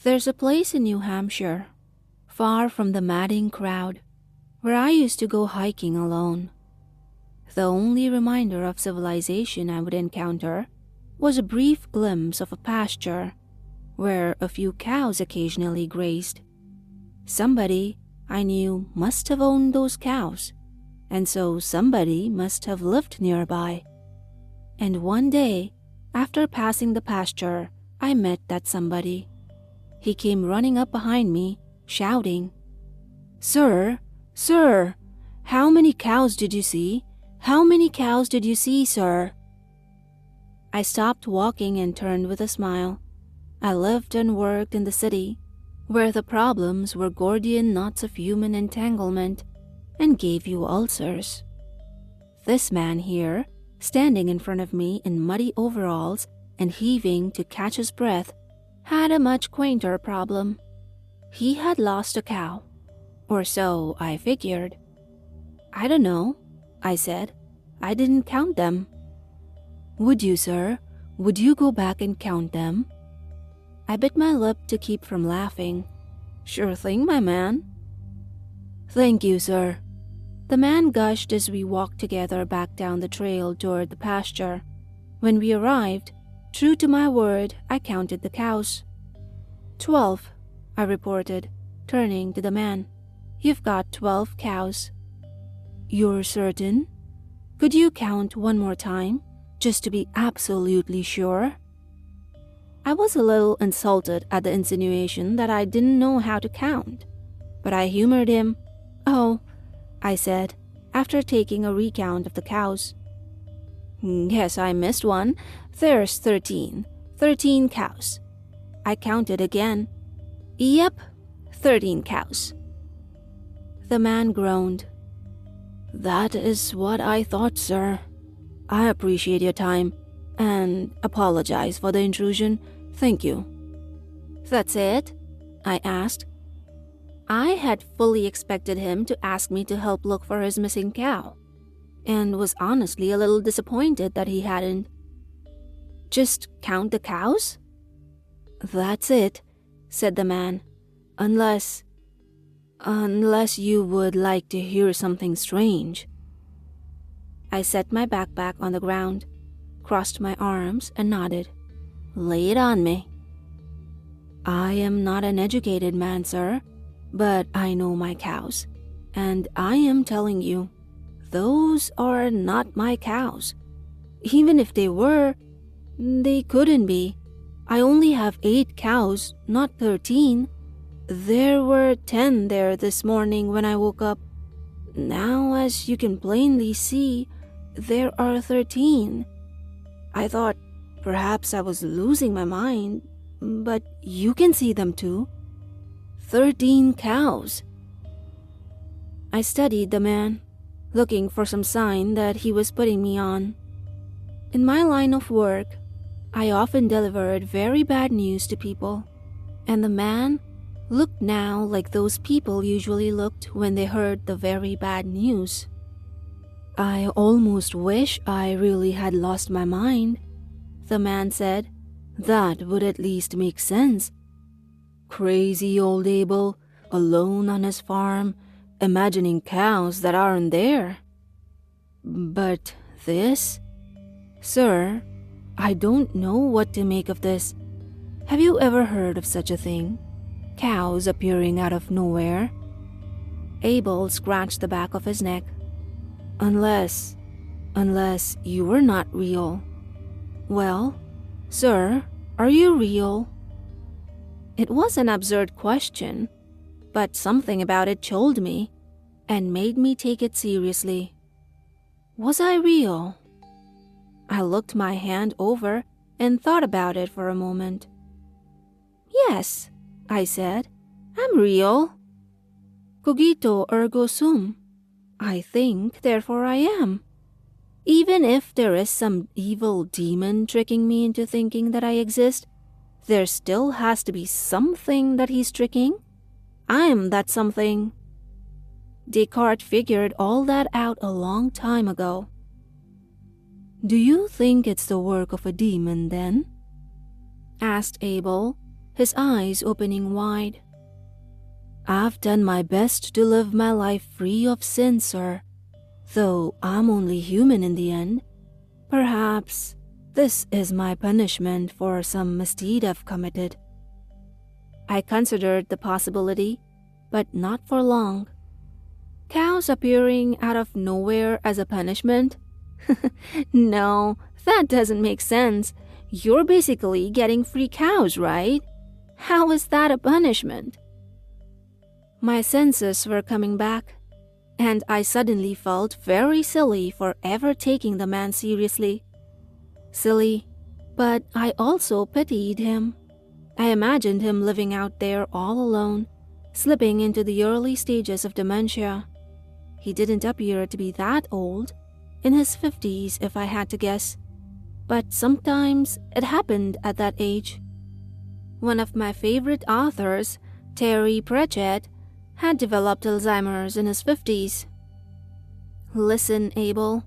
There's a place in New Hampshire, far from the madding crowd, where I used to go hiking alone. The only reminder of civilization I would encounter was a brief glimpse of a pasture where a few cows occasionally grazed. Somebody I knew must have owned those cows, and so somebody must have lived nearby. And one day, after passing the pasture, I met that somebody. He came running up behind me, shouting, "Sir, sir, how many cows did you see? How many cows did you see, sir?" I stopped walking and turned with a smile. I lived and worked in the city, where the problems were Gordian knots of human entanglement and gave you ulcers. This man here, standing in front of me in muddy overalls and heaving to catch his breath, had a much quainter problem. He had lost a cow, or so I figured. "I don't know," I said. "I didn't count them." "Would you, sir? Would you go back and count them?" I bit my lip to keep from laughing. "Sure thing, my man." "Thank you, sir." The man gushed as we walked together back down the trail toward the pasture. When we arrived, true to my word, I counted the cows. 12, I reported, turning to the man. "You've got 12 cows." "You're certain? Could you count one more time, just to be absolutely sure?" I was a little insulted at the insinuation that I didn't know how to count, but I humored him. "Oh," I said, after taking a recount of the cows. "Guess I missed one. There's 13. 13 cows." I counted again. "Yep, 13 cows." The man groaned. "That is what I thought, sir. I appreciate your time and apologize for the intrusion. Thank you." "That's it?" I asked. I had fully expected him to ask me to help look for his missing cow, and was honestly a little disappointed that he hadn't. "Just count the cows?" "That's it," said the man. Unless you would like to hear something strange." I set my backpack on the ground, crossed my arms, and nodded. "Lay it on me." "I am not an educated man, sir, but I know my cows, and I am telling you, those are not my cows. Even if they were, they couldn't be. I only have 8 cows, not 13. There were 10 there this morning when I woke up. Now, as you can plainly see, there are 13. I thought perhaps I was losing my mind, but you can see them too. 13 cows." I studied the man, looking for some sign that he was putting me on. In my line of work, I often delivered very bad news to people, and the man looked now like those people usually looked when they heard the very bad news. "I almost wish I really had lost my mind," the man said. "That would at least make sense. Crazy old Abel, alone on his farm, imagining cows that aren't there. But this? Sir, I don't know what to make of this. Have you ever heard of such a thing? Cows appearing out of nowhere?" Abel scratched the back of his neck. Unless you were not real." "Well, sir, are you real?" It was an absurd question, but something about it chilled me and made me take it seriously. Was I real? I looked my hand over and thought about it for a moment. "Yes," I said, "I'm real. Cogito ergo sum. I think, therefore I am. Even if there is some evil demon tricking me into thinking that I exist, there still has to be something that he's tricking. I'm that something." Descartes figured all that out a long time ago. "Do you think it's the work of a demon, then?" asked Abel, his eyes opening wide. "I've done my best to live my life free of sin, sir. Though I'm only human in the end. Perhaps this is my punishment for some misdeed I've committed." I considered the possibility, but not for long. Cows appearing out of nowhere as a punishment? No, that doesn't make sense. You're basically getting free cows, right? How is that a punishment? My senses were coming back, and I suddenly felt very silly for ever taking the man seriously. Silly, but I also pitied him. I imagined him living out there all alone, slipping into the early stages of dementia. He didn't appear to be that old, in his 50s if I had to guess, but sometimes it happened at that age. One of my favorite authors, Terry Pratchett, had developed Alzheimer's in his 50s. "Listen, Abel,"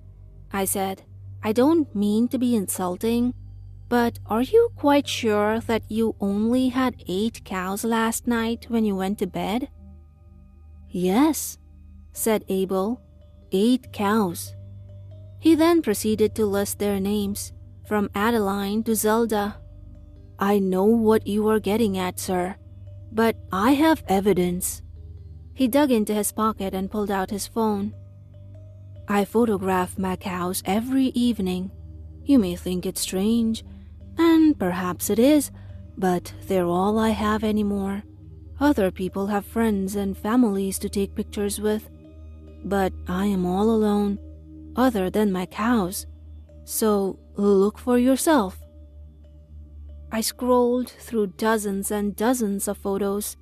I said, "I don't mean to be insulting, but are you quite sure that you only had 8 cows last night when you went to bed?" "Yes," said Abel, 8 cows. He then proceeded to list their names, from Adeline to Zelda. "I know what you are getting at, sir, but I have evidence." He dug into his pocket and pulled out his phone. "I photograph my cows every evening. You may think it's strange, and perhaps it is, but they're all I have anymore. Other people have friends and families to take pictures with, but I am all alone, other than my cows. So look for yourself." I scrolled through dozens and dozens of photos,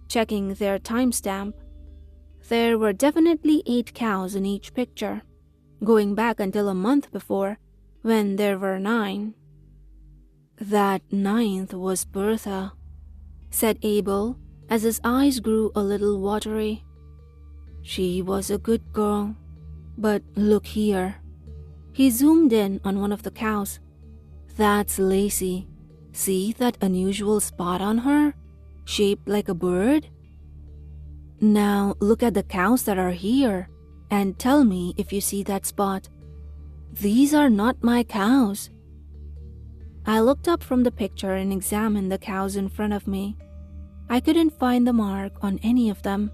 checking their timestamp. There were definitely 8 cows in each picture, going back until a month before, when there were 9. "That 9th was Bertha," said Abel as his eyes grew a little watery. "She was a good girl, but look here." He zoomed in on one of the cows. "That's Lacey. See that unusual spot on her, shaped like a bird? Now look at the cows that are here and tell me if you see that spot. These are not my cows." I looked up from the picture and examined the cows in front of me. I couldn't find the mark on any of them.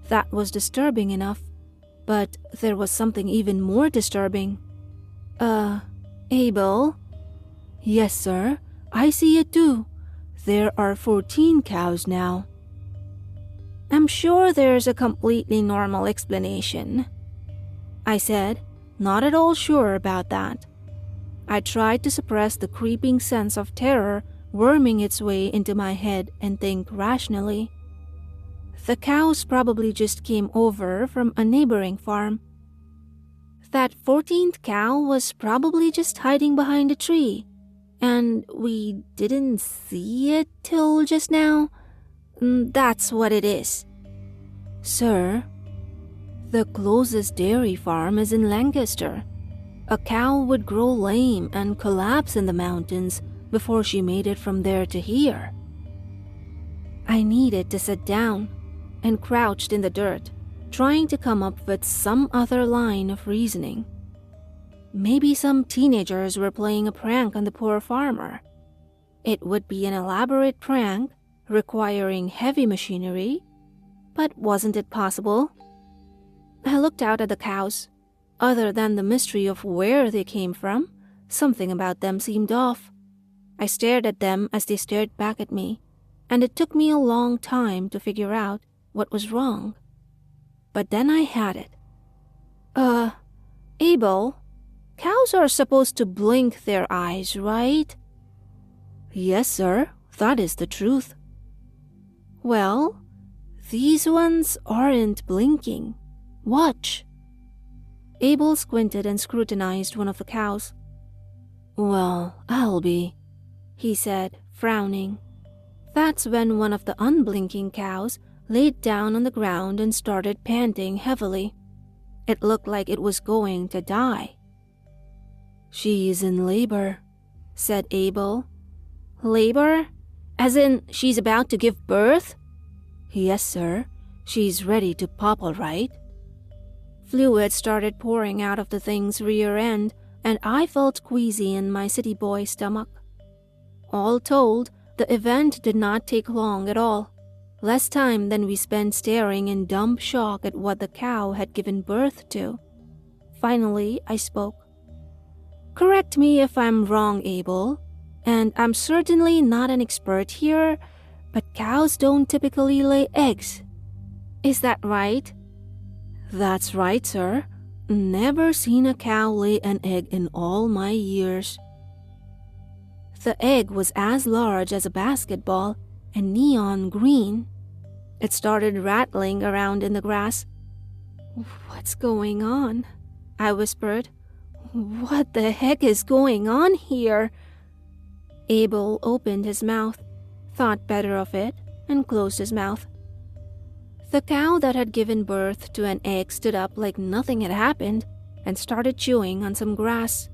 That was disturbing enough, but there was something even more disturbing. Abel?" "Yes, sir, I see it too. There are 14 cows now." "I'm sure there's a completely normal explanation," I said, not at all sure about that. I tried to suppress the creeping sense of terror worming its way into my head and think rationally. The cows probably just came over from a neighboring farm. That 14th cow was probably just hiding behind a tree, and we didn't see it till just now. That's what it is." "Sir, the closest dairy farm is in Lancaster. A cow would grow lame and collapse in the mountains before she made it from there to here." I needed to sit down and crouched in the dirt, trying to come up with some other line of reasoning. Maybe some teenagers were playing a prank on the poor farmer. It would be an elaborate prank requiring heavy machinery, but wasn't it possible? I looked out at the cows. Other than the mystery of where they came from, something about them seemed off. I stared at them as they stared back at me, and it took me a long time to figure out what was wrong. But then I had it. Abel, cows are supposed to blink their eyes, right?" "Yes, sir, that is the truth." "Well, these ones aren't blinking. Watch." Abel squinted and scrutinized one of the cows. "Well, I'll be," he said, frowning. That's when one of the unblinking cows laid down on the ground and started panting heavily. It looked like it was going to die. "She is in labor," said Abel. "Labor? As in, she's about to give birth? Yes, sir. She's ready to pop all right. Fluid started pouring out of the thing's rear end, and I felt queasy in my city boy stomach. All told, the event did not take long at all. Less time than we spent staring in dumb shock at what the cow had given birth to. Finally, I spoke. Correct me if I'm wrong, Abel, and I'm certainly not an expert here, but cows don't typically lay eggs. Is that right? That's right, sir. Never seen a cow lay an egg in all my years. The egg was as large as a basketball and neon green. It started rattling around in the grass. What's going on? I whispered. What the heck is going on here? Abel opened his mouth, thought better of it, and closed his mouth. The cow that had given birth to an egg stood up like nothing had happened and started chewing on some grass.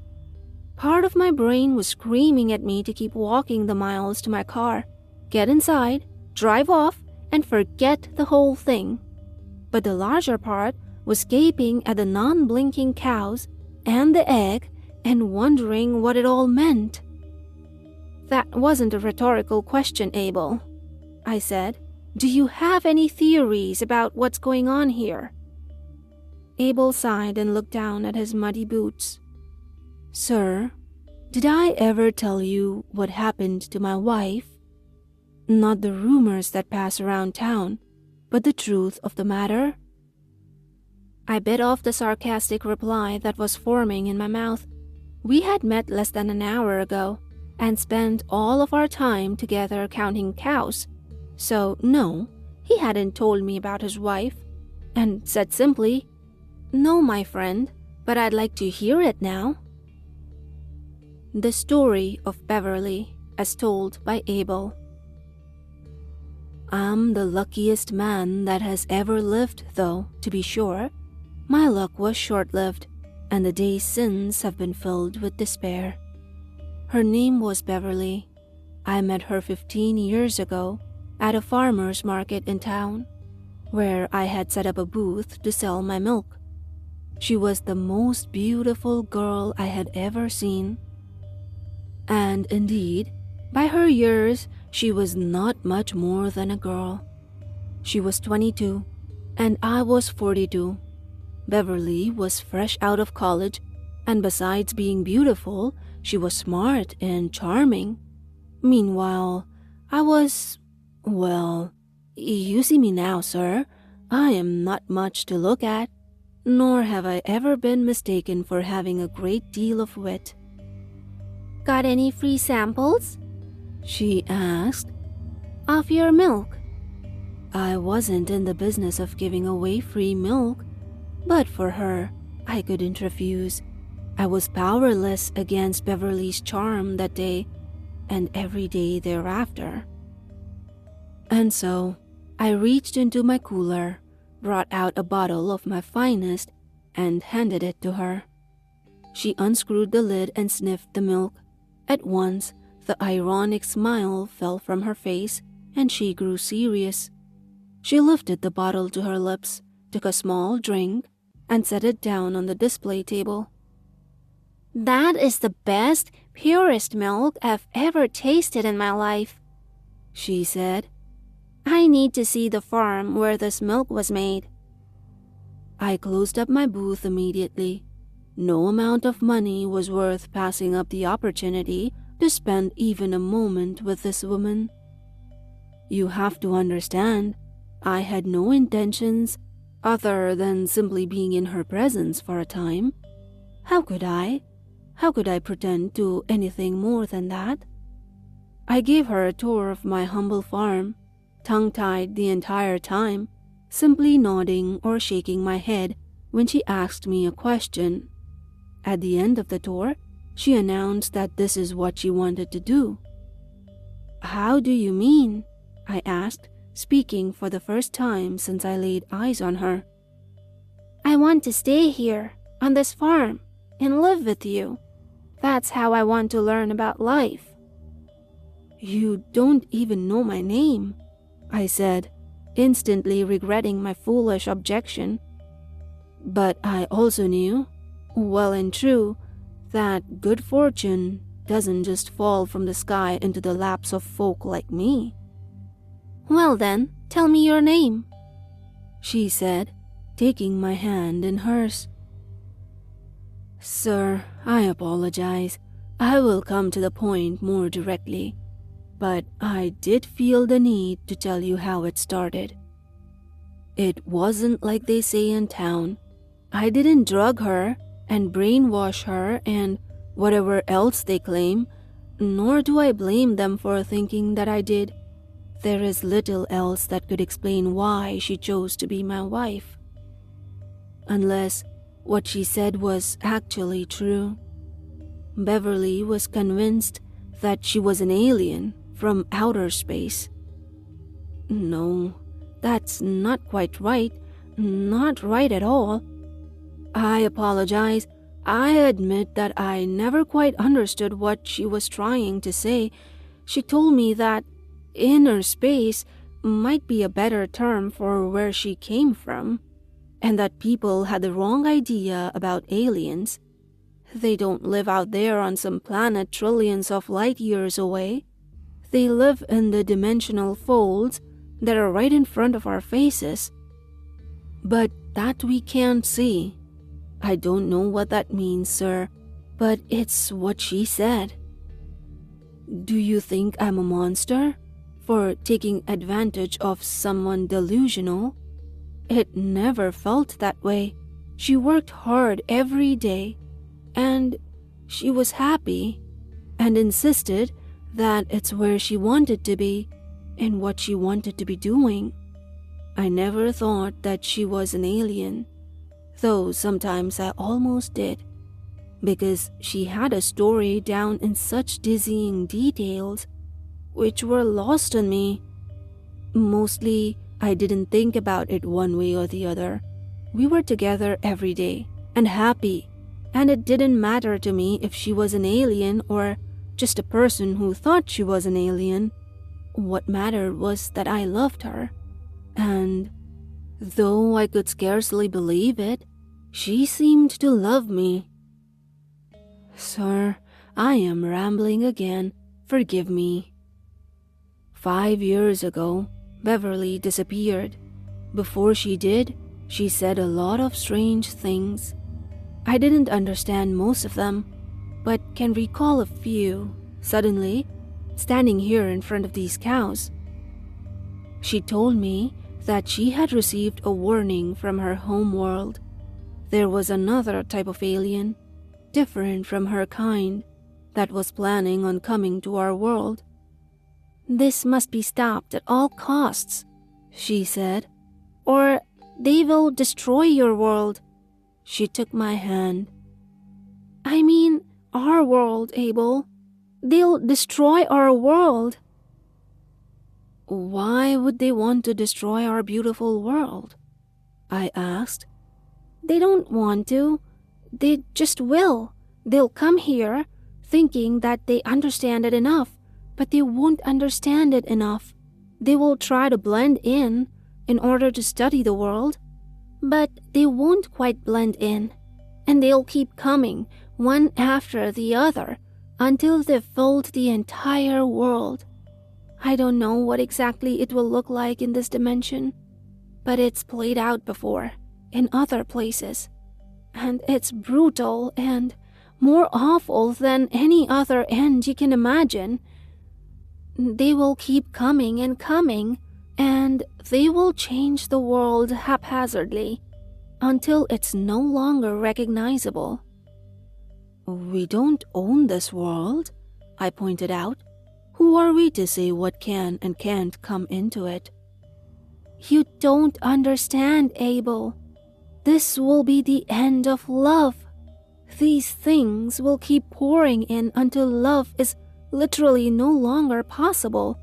Part of my brain was screaming at me to keep walking the miles to my car, get inside, drive off, and forget the whole thing. But the larger part was gaping at the non-blinking cows and the egg and wondering what it all meant. That wasn't a rhetorical question, Abel, I said. Do you have any theories about what's going on here? Abel sighed and looked down at his muddy boots. Sir, did I ever tell you what happened to my wife? Not the rumors that pass around town, but the truth of the matter? I bit off the sarcastic reply that was forming in my mouth. We had met less than an hour ago and spent all of our time together counting cows. So, no, he hadn't told me about his wife, and said simply, No, my friend, but I'd like to hear it now. The story of Beverly, as told by Abel. I'm the luckiest man that has ever lived, though, to be sure. My luck was short-lived, and the days since have been filled with despair. Her name was Beverly. I met her 15 years ago at a farmer's market in town, where I had set up a booth to sell my milk. She was the most beautiful girl I had ever seen. And indeed, by her years, she was not much more than a girl. She was 22, and I was 42. Beverly was fresh out of college, and besides being beautiful, she was smart and charming. Meanwhile, I was, well, you see me now, sir. I am not much to look at, nor have I ever been mistaken for having a great deal of wit. Got any free samples? She asked. Of your milk? I wasn't in the business of giving away free milk, but for her, I couldn't refuse. I was powerless against Beverly's charm that day and every day thereafter. And so, I reached into my cooler, brought out a bottle of my finest, and handed it to her. She unscrewed the lid and sniffed the milk. At once, the ironic smile fell from her face, and she grew serious. She lifted the bottle to her lips, took a small drink, and set it down on the display table. That is the best, purest milk I've ever tasted in my life, she said. I need to see the farm where this milk was made. I closed up my booth immediately. No amount of money was worth passing up the opportunity to spend even a moment with this woman. You have to understand, I had no intentions other than simply being in her presence for a time. How could I? How could I pretend to anything more than that? I gave her a tour of my humble farm, tongue-tied the entire time, simply nodding or shaking my head when she asked me a question. At the end of the tour, she announced that this is what she wanted to do. How do you mean? I asked, speaking for the first time since I laid eyes on her. I want to stay here, on this farm, and live with you. That's how I want to learn about life. You don't even know my name, I said, instantly regretting my foolish objection. But I also knew, well and true, that good fortune doesn't just fall from the sky into the laps of folk like me. Well then, tell me your name, she said, taking my hand in hers. Sir, I apologize. I will come to the point more directly, but I did feel the need to tell you how it started. It wasn't like they say in town. I didn't drug her and brainwash her and whatever else they claim, nor do I blame them for thinking that I did. There is little else that could explain why she chose to be my wife. Unless what she said was actually true. Beverly was convinced that she was an alien from outer space. No, that's not quite right. Not right at all. I apologize. I admit that I never quite understood what she was trying to say. She told me that inner space might be a better term for where she came from, and that people had the wrong idea about aliens. They don't live out there on some planet trillions of light years away. They live in the dimensional folds that are right in front of our faces, but that we can't see. I don't know what that means, sir, but it's what she said. Do you think I'm a monster for taking advantage of someone delusional? It never felt that way. She worked hard every day, and she was happy, and insisted that it's where she wanted to be and what she wanted to be doing. I never thought that she was an alien, though sometimes I almost did, because she had a story down in such dizzying details, which were lost on me. Mostly, I didn't think about it one way or the other. We were together every day, and happy, and it didn't matter to me if she was an alien or just a person who thought she was an alien. What mattered was that I loved her, and though I could scarcely believe it, she seemed to love me. Sir, I am rambling again. Forgive me. 5 years ago, Beverly disappeared. Before she did, she said a lot of strange things. I didn't understand most of them, but can recall a few, suddenly, standing here in front of these cows. She told me that she had received a warning from her home world. There was another type of alien, different from her kind, that was planning on coming to our world. This must be stopped at all costs, she said, or they will destroy your world. She took my hand. I mean, our world, Abel. They'll destroy our world. Why would they want to destroy our beautiful world? I asked. They don't want to. They just will. They'll come here thinking that they understand it enough, but they won't understand it enough. They will try to blend in order to study the world, but they won't quite blend in, and they'll keep coming one after the other until they've filled the entire world. I don't know what exactly it will look like in this dimension, but it's played out before in other places, and it's brutal and more awful than any other end you can imagine. They will keep coming and coming, and they will change the world haphazardly until it's no longer recognizable. We don't own this world, I pointed out. Who are we to say what can and can't come into it? You don't understand, Abel. This will be the end of love. These things will keep pouring in until love is literally no longer possible,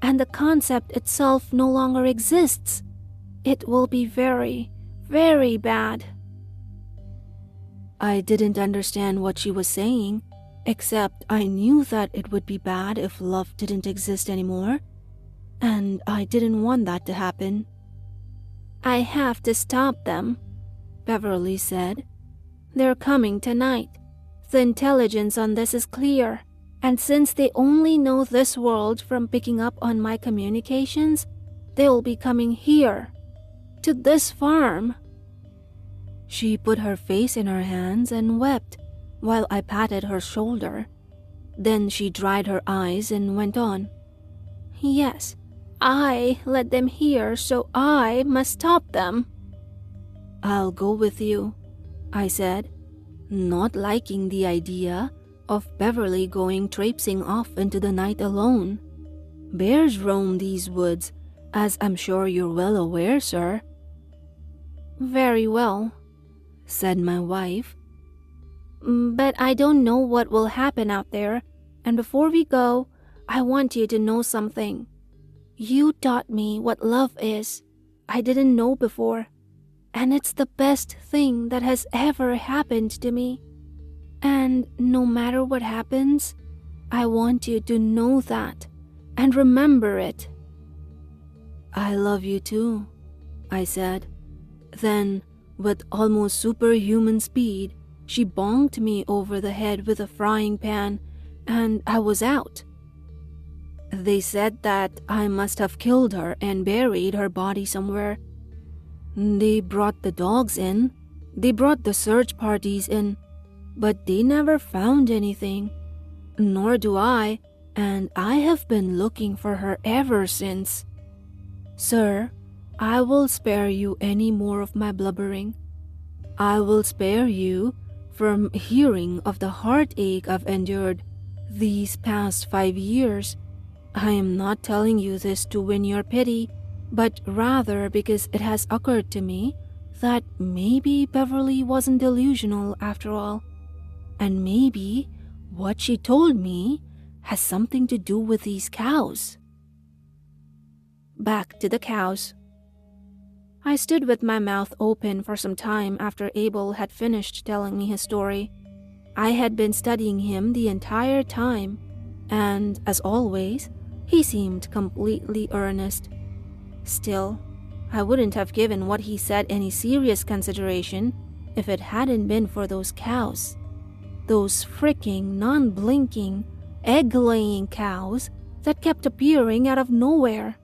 and the concept itself no longer exists. It will be very, very bad. I didn't understand what she was saying, Except I knew that it would be bad if love didn't exist anymore, and I didn't want that to happen. "I have to stop them," Beverly said. "They're coming tonight. The intelligence on this is clear, and since they only know this world from picking up on my communications, they'll be coming here, to this farm." She put her face in her hands and wept while I patted her shoulder. Then she dried her eyes and went on. "Yes, I led them here, so I must stop them." "I'll go with you," I said, not liking the idea of Beverly going traipsing off into the night alone. Bears roam these woods, as I'm sure you're well aware, sir. "Very well," said my wife. "But I don't know what will happen out there, and before we go, I want you to know something. You taught me what love is. I didn't know before, and it's the best thing that has ever happened to me. And no matter what happens, I want you to know that and remember it." "I love you too," I said. Then, with almost superhuman speed, she bonked me over the head with a frying pan, and I was out. They said that I must have killed her and buried her body somewhere. They brought the dogs in, they brought the search parties in, but they never found anything. Nor do I, and I have been looking for her ever since. Sir, I will spare you any more of my blubbering. I will spare you from hearing of the heartache I've endured these past 5 years. I am not telling you this to win your pity, but rather because it has occurred to me that maybe Beverly wasn't delusional after all, and maybe what she told me has something to do with these cows. Back to the cows. I stood with my mouth open for some time after Abel had finished telling me his story. I had been studying him the entire time, and, as always, he seemed completely earnest. Still, I wouldn't have given what he said any serious consideration if it hadn't been for those cows. Those freaking, non-blinking, egg-laying cows that kept appearing out of nowhere.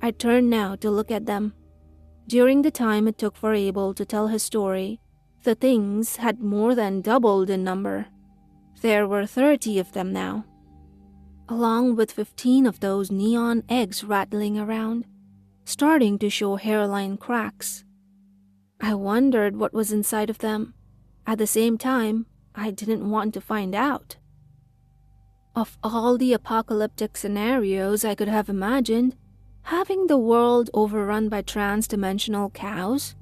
I turned now to look at them. During the time it took for Abel to tell his story, the things had more than doubled in number. There were 30 of them now, along with 15 of those neon eggs rattling around, starting to show hairline cracks. I wondered what was inside of them. At the same time, I didn't want to find out. Of all the apocalyptic scenarios I could have imagined, having the world overrun by trans-dimensional cows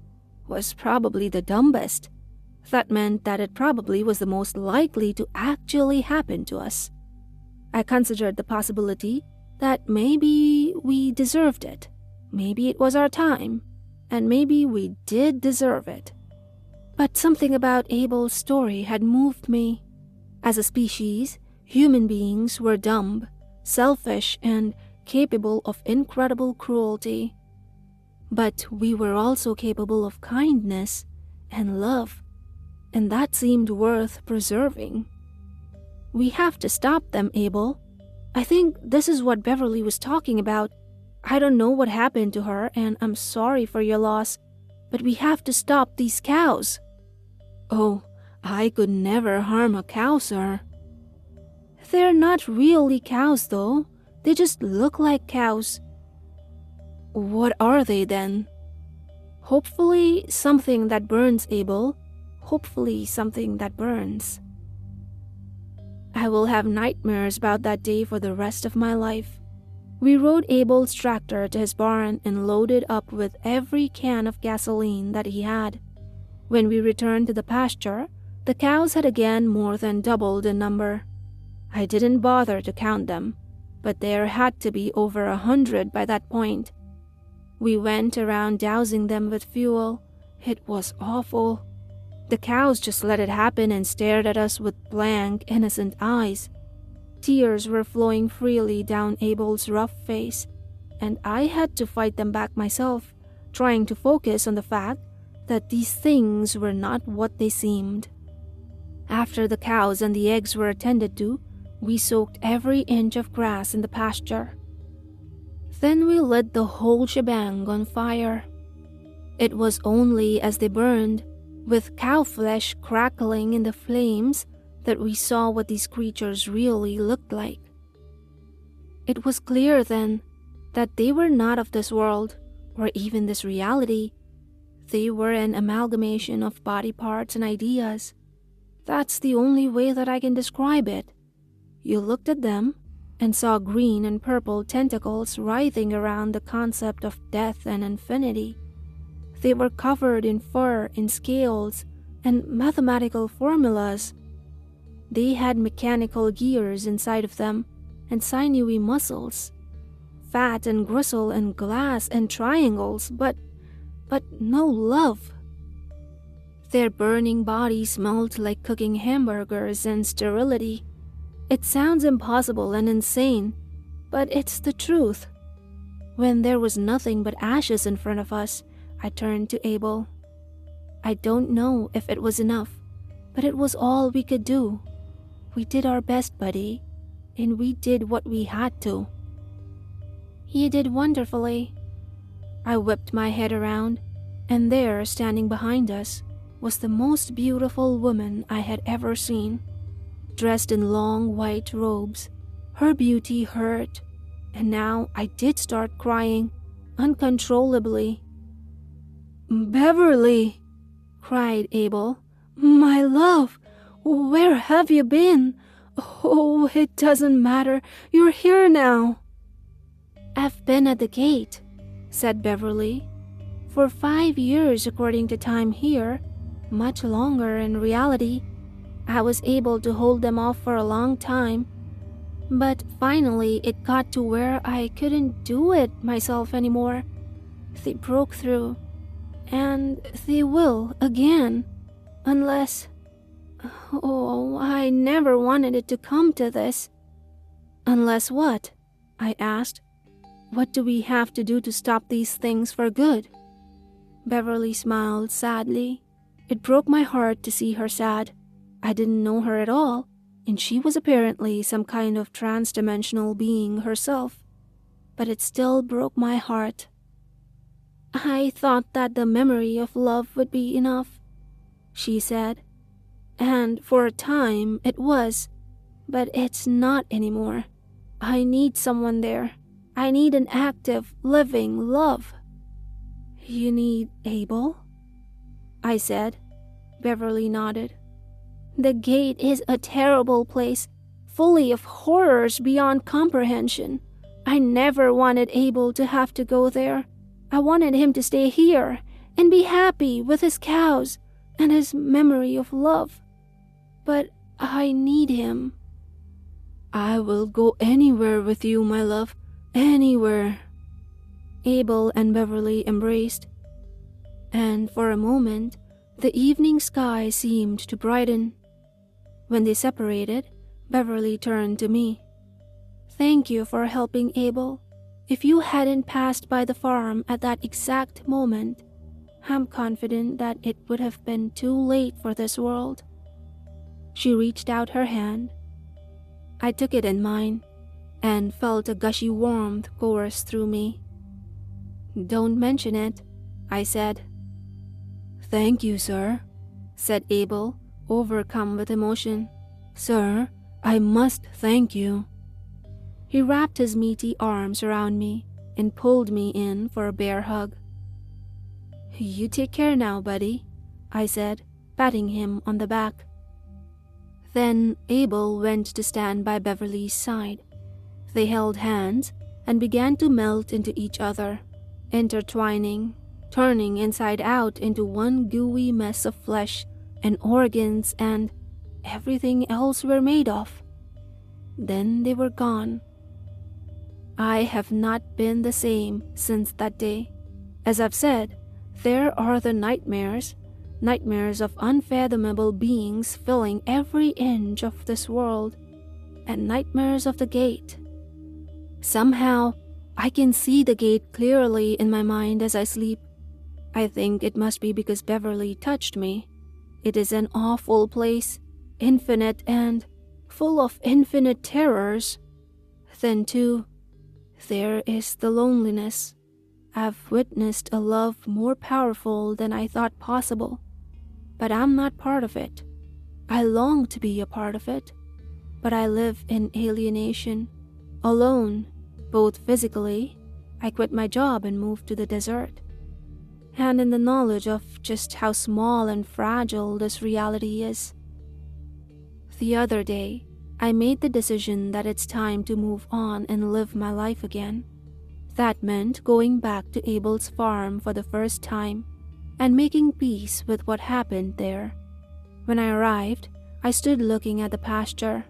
was probably the dumbest. That meant that it probably was the most likely to actually happen to us. I considered the possibility that maybe we deserved it. Maybe it was our time, and maybe we did deserve it. But something about Abel's story had moved me. As a species, human beings were dumb, selfish, and capable of incredible cruelty. But we were also capable of kindness and love, and that seemed worth preserving. We have to stop them, Abel. I think this is what Beverly was talking about. I don't know what happened to her, and I'm sorry for your loss, but we have to stop these cows. Oh, I could never harm a cow, sir. They're not really cows, though. They just look like cows. What are they then? Hopefully something that burns, Abel. Hopefully something that burns. I will have nightmares about that day for the rest of my life. We rode Abel's tractor to his barn and loaded up with every can of gasoline that he had. When we returned to the pasture, the cows had again more than doubled in number. I didn't bother to count them, but there had to be over 100 by that point. We went around dousing them with fuel. It was awful. The cows just let it happen and stared at us with blank, innocent eyes. Tears were flowing freely down Abel's rough face, and I had to fight them back myself, trying to focus on the fact that these things were not what they seemed. After the cows and the eggs were attended to, we soaked every inch of grass in the pasture. Then we lit the whole shebang on fire. It was only as they burned, with cow flesh crackling in the flames, that we saw what these creatures really looked like. It was clear then that they were not of this world, or even this reality. They were an amalgamation of body parts and ideas. That's the only way that I can describe it. You looked at them and saw green and purple tentacles writhing around the concept of death and infinity. They were covered in fur and scales and mathematical formulas. They had mechanical gears inside of them and sinewy muscles, fat and gristle and glass and triangles, but no love. Their burning bodies smelled like cooking hamburgers and sterility. It sounds impossible and insane, but it's the truth. When there was nothing but ashes in front of us, I turned to Abel. I don't know if it was enough, but it was all we could do. We did our best, buddy, and we did what we had to. You did wonderfully. I whipped my head around, and there, standing behind us, was the most beautiful woman I had ever seen, dressed in long white robes. Her beauty hurt, and now I did start crying, uncontrollably. "Beverly!" cried Abel. "My love! Where have you been? Oh, it doesn't matter. You're here now." "I've been at the gate," said Beverly, "for 5 years according to time here, much longer in reality. I was able to hold them off for a long time, but finally it got to where I couldn't do it myself anymore. They broke through, and they will again, unless... Oh, I never wanted it to come to this." "Unless what?" I asked. "What do we have to do to stop these things for good?" Beverly smiled sadly. It broke my heart to see her sad. I didn't know her at all, and she was apparently some kind of trans-dimensional being herself. But it still broke my heart. "I thought that the memory of love would be enough," she said. "And for a time it was, but it's not anymore. I need someone there. I need an active, living love." "You need Abel?" I said. Beverly nodded. "The gate is a terrible place, fully of horrors beyond comprehension. I never wanted Abel to have to go there. I wanted him to stay here and be happy with his cows and his memory of love. But I need him." "I will go anywhere with you, my love, anywhere." Abel and Beverly embraced, and for a moment, the evening sky seemed to brighten. When they separated, Beverly turned to me. "Thank you for helping Abel. If you hadn't passed by the farm at that exact moment, I'm confident that it would have been too late for this world." She reached out her hand. I took it in mine and felt a gushy warmth course through me. "Don't mention it," I said. "Thank you, sir," said Abel, overcome with emotion. "Sir, I must thank you." He wrapped his meaty arms around me and pulled me in for a bear hug. "You take care now, buddy," I said, patting him on the back. Then Abel went to stand by Beverly's side. They held hands and began to melt into each other, intertwining, turning inside out into one gooey mess of flesh and organs and everything else we're made of. Then they were gone. I have not been the same since that day. As I've said, there are the nightmares, nightmares of unfathomable beings filling every inch of this world, and nightmares of the gate. Somehow, I can see the gate clearly in my mind as I sleep. I think it must be because Beverly touched me. It is an awful place, infinite and full of infinite terrors. Then too, there is the loneliness. I've witnessed a love more powerful than I thought possible, but I'm not part of it. I long to be a part of it, but I live in alienation, alone, both physically. I quit my job and moved to the desert, and in the knowledge of just how small and fragile this reality is. The other day, I made the decision that it's time to move on and live my life again. That meant going back to Abel's farm for the first time and making peace with what happened there. When I arrived, I stood looking at the pasture.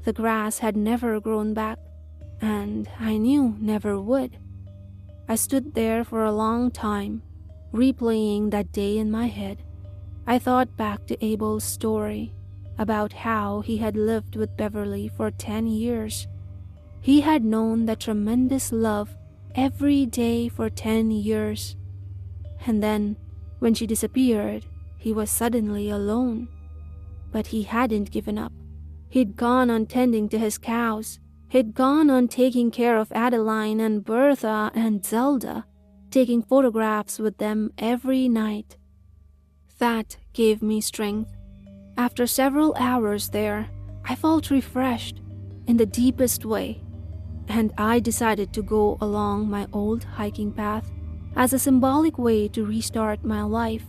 The grass had never grown back, and I knew never would. I stood there for a long time, replaying that day in my head. I thought back to Abel's story about how he had lived with Beverly for 10 years. He had known that tremendous love every day for 10 years. And then, when she disappeared, he was suddenly alone. But he hadn't given up. He'd gone on tending to his cows. He'd gone on taking care of Adeline and Bertha and Zelda, taking photographs with them every night. That gave me strength. After several hours there, I felt refreshed in the deepest way, and I decided to go along my old hiking path as a symbolic way to restart my life.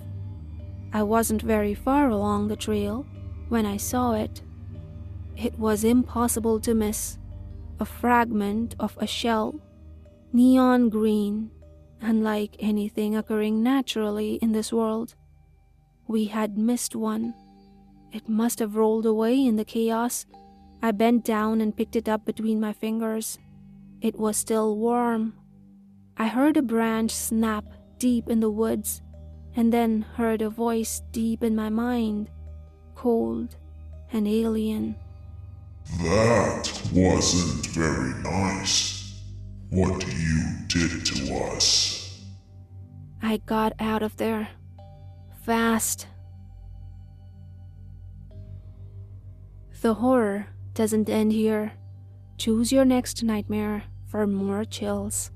I wasn't very far along the trail when I saw it. It was impossible to miss. A fragment of a shell, neon green, unlike anything occurring naturally in this world. We had missed one. It must have rolled away in the chaos. I bent down and picked it up between my fingers. It was still warm. I heard a branch snap deep in the woods, and then heard a voice deep in my mind, cold and alien. That wasn't very nice. What you did to us. I got out of there. Fast. The horror doesn't end here. Choose your next nightmare for more chills.